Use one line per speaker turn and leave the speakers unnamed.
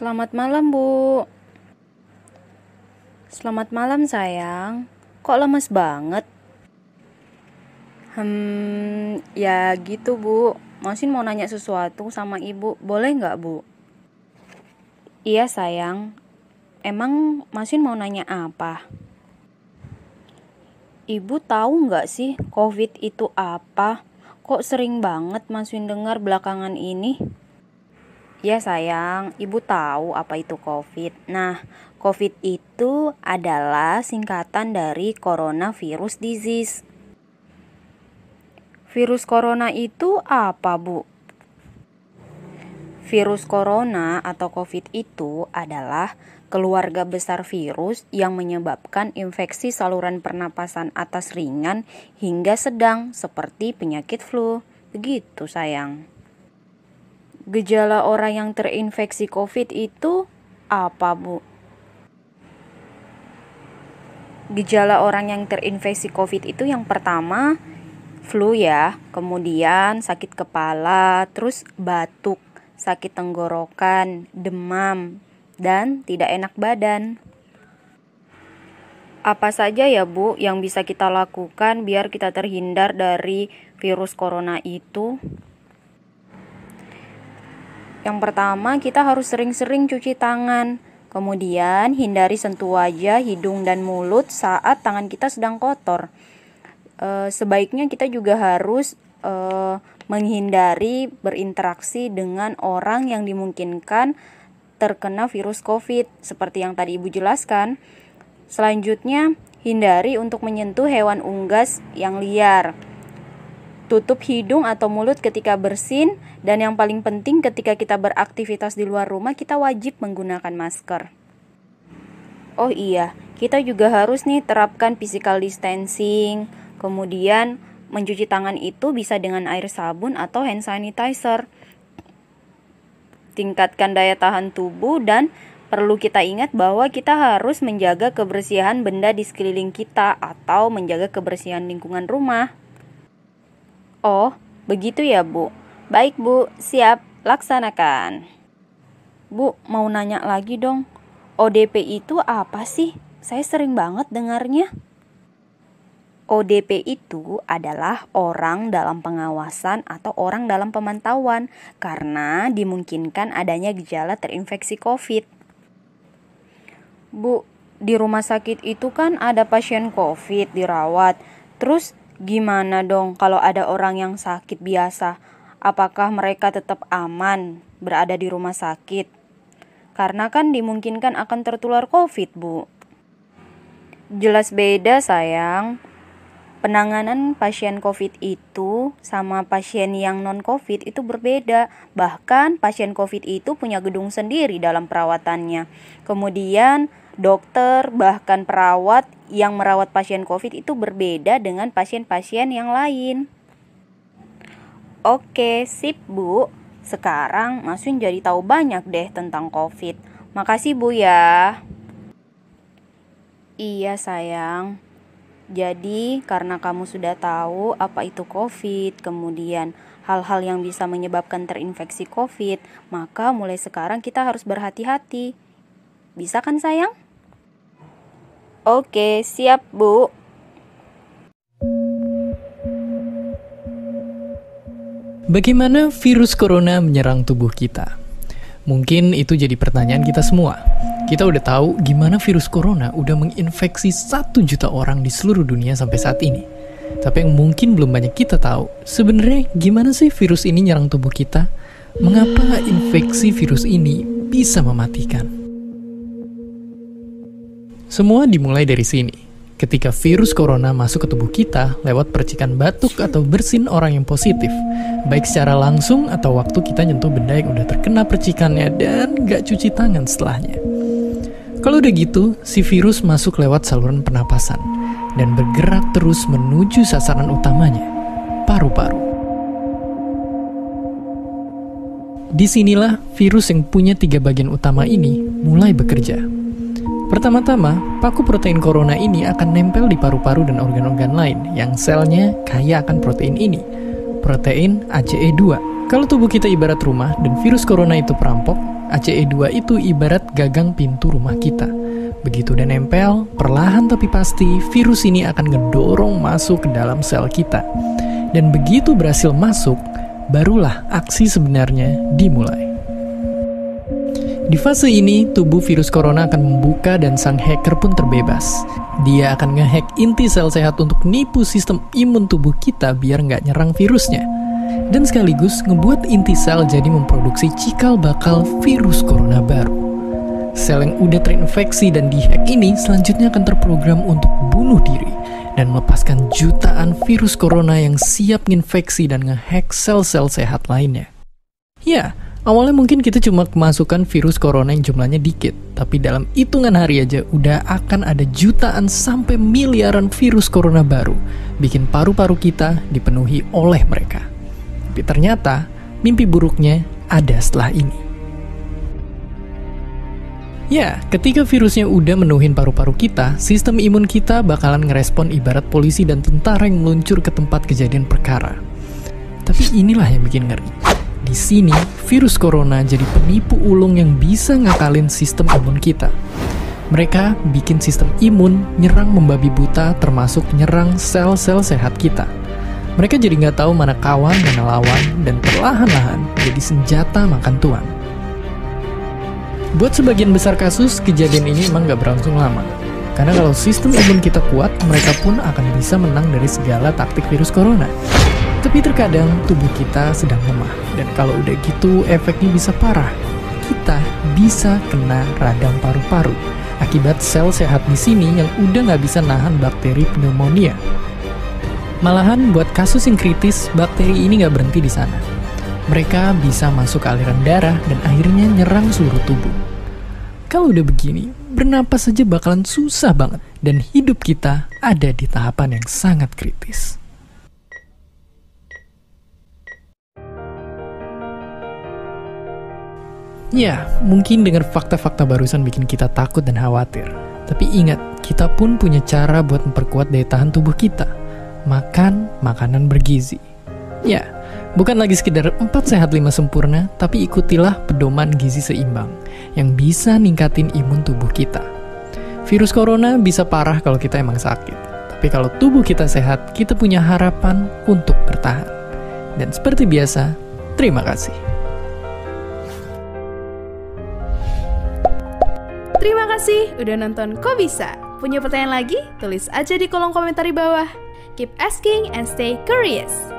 Selamat malam, Bu. Selamat malam, sayang. Kok lemes banget? Ya gitu, Bu. Masin mau nanya sesuatu sama Ibu. Boleh nggak, Bu? Iya, sayang. Emang Masin mau nanya apa? Ibu tahu nggak sih COVID itu apa? Kok sering banget Masin dengar belakangan ini? Ya sayang, Ibu tahu apa itu COVID. Nah, COVID itu adalah singkatan dari coronavirus disease. Virus corona itu apa, Bu? Virus corona atau COVID itu adalah keluarga besar virus yang menyebabkan infeksi saluran pernapasan atas ringan hingga sedang seperti penyakit flu. Begitu, sayang. Gejala orang yang terinfeksi COVID itu apa, Bu? Gejala orang yang terinfeksi COVID itu yang pertama flu ya, kemudian sakit kepala, terus batuk, sakit tenggorokan, demam, dan tidak enak badan. Apa saja ya, Bu, yang bisa kita lakukan biar kita terhindar dari virus corona itu? Yang pertama, kita harus sering-sering cuci tangan. Kemudian, hindari sentuh wajah, hidung, dan mulut saat tangan kita sedang kotor. Sebaiknya kita juga harus menghindari berinteraksi dengan orang yang dimungkinkan terkena virus COVID, seperti yang tadi Ibu jelaskan. Selanjutnya, hindari untuk menyentuh hewan unggas yang liar. Tutup hidung atau mulut ketika bersin, dan yang paling penting ketika kita beraktivitas di luar rumah, kita wajib menggunakan masker. Oh iya, kita juga harus terapkan physical distancing, kemudian mencuci tangan itu bisa dengan air sabun atau hand sanitizer. Tingkatkan daya tahan tubuh, dan perlu kita ingat bahwa kita harus menjaga kebersihan benda di sekeliling kita atau menjaga kebersihan lingkungan rumah. Oh, begitu ya, Bu. Baik, Bu. Siap, laksanakan. Bu, mau nanya lagi dong. ODP itu apa sih? Saya sering banget dengarnya. ODP itu adalah orang dalam pengawasan atau orang dalam pemantauan karena dimungkinkan adanya gejala terinfeksi COVID. Bu, di rumah sakit itu kan ada pasien COVID dirawat. Terus gimana dong kalau ada orang yang sakit biasa? Apakah mereka tetap aman berada di rumah sakit? Karena kan dimungkinkan akan tertular COVID, Bu. Jelas beda, sayang. Penanganan pasien COVID itu sama pasien yang non-COVID itu berbeda. Bahkan pasien COVID itu punya gedung sendiri dalam perawatannya. Kemudian dokter bahkan perawat yang merawat pasien COVID itu berbeda dengan pasien-pasien yang lain. Oke, sip, Bu. Sekarang Masun jadi tahu banyak deh tentang COVID. Makasih, Bu ya. Iya, sayang. Jadi, karena kamu sudah tahu apa itu COVID, kemudian hal-hal yang bisa menyebabkan terinfeksi COVID, maka mulai sekarang kita harus berhati-hati. Bisa kan, sayang? Oke, siap, Bu.
Bagaimana virus corona menyerang tubuh kita? Mungkin itu jadi pertanyaan kita semua. Kita udah tahu gimana virus corona udah menginfeksi 1 juta orang di seluruh dunia sampai saat ini. Tapi yang mungkin belum banyak kita tahu, sebenarnya gimana sih virus ini nyerang tubuh kita? Mengapa infeksi virus ini bisa mematikan? Semua dimulai dari sini. Ketika virus corona masuk ke tubuh kita lewat percikan batuk atau bersin orang yang positif, baik secara langsung atau waktu kita nyentuh benda yang udah terkena percikannya dan gak cuci tangan setelahnya. Kalau udah gitu, si virus masuk lewat saluran pernapasan dan bergerak terus menuju sasaran utamanya, paru-paru. Disinilah virus yang punya 3 bagian utama ini mulai bekerja. Pertama-tama, paku protein corona ini akan nempel di paru-paru dan organ-organ lain yang selnya kaya akan protein ini, protein ACE2. Kalau tubuh kita ibarat rumah dan virus corona itu perampok, ACE2 itu ibarat gagang pintu rumah kita. Begitu udah nempel, perlahan tapi pasti virus ini akan ngedorong masuk ke dalam sel kita. Dan begitu berhasil masuk, barulah aksi sebenarnya dimulai. Di fase ini, tubuh virus corona akan membuka dan sang hacker pun terbebas. Dia akan ngehack inti sel sehat untuk nipu sistem imun tubuh kita biar nggak nyerang virusnya. Dan sekaligus ngebuat inti sel jadi memproduksi cikal bakal virus corona baru. Sel yang udah terinfeksi dan dihack ini selanjutnya akan terprogram untuk bunuh diri dan melepaskan jutaan virus corona yang siap nginfeksi dan ngehack sel-sel sehat lainnya. Ya, awalnya mungkin kita cuma kemasukan virus corona yang jumlahnya dikit, tapi dalam hitungan hari aja udah akan ada jutaan sampai miliaran virus corona baru, bikin paru-paru kita dipenuhi oleh mereka. Tapi ternyata, mimpi buruknya ada setelah ini. Ya, ketika virusnya udah menuhin paru-paru kita, sistem imun kita bakalan ngerespon ibarat polisi dan tentara yang meluncur ke tempat kejadian perkara. Tapi inilah yang bikin ngeri. Di sini, virus corona jadi penipu ulung yang bisa ngakalin sistem imun kita. Mereka bikin sistem imun nyerang membabi buta, termasuk nyerang sel-sel sehat kita. Mereka jadi nggak tahu mana kawan, mana lawan, dan perlahan-lahan jadi senjata makan tuan. Buat sebagian besar kasus, kejadian ini emang nggak berlangsung lama. Karena kalau sistem imun kita kuat, mereka pun akan bisa menang dari segala taktik virus corona. Tapi terkadang tubuh kita sedang lemah, dan kalau udah gitu efeknya bisa parah. Kita bisa kena radang paru-paru akibat sel sehat di sini yang udah nggak bisa nahan bakteri pneumonia. Malahan buat kasus yang kritis, bakteri ini nggak berhenti di sana. Mereka bisa masuk ke aliran darah dan akhirnya nyerang seluruh tubuh. Kalau udah begini, bernapas saja bakalan susah banget dan hidup kita ada di tahapan yang sangat kritis. Ya, mungkin dengan fakta-fakta barusan bikin kita takut dan khawatir. Tapi ingat, kita pun punya cara buat memperkuat daya tahan tubuh kita. Makan makanan bergizi. Ya, bukan lagi sekedar 4 sehat 5 sempurna, tapi ikutilah pedoman gizi seimbang yang bisa ningkatin imun tubuh kita. Virus corona bisa parah kalau kita emang sakit, tapi kalau tubuh kita sehat, kita punya harapan untuk bertahan. Dan seperti biasa, terima kasih.
Terima kasih udah nonton Kok Bisa. Punya pertanyaan lagi? Tulis aja di kolom komentar di bawah. Keep asking and stay curious.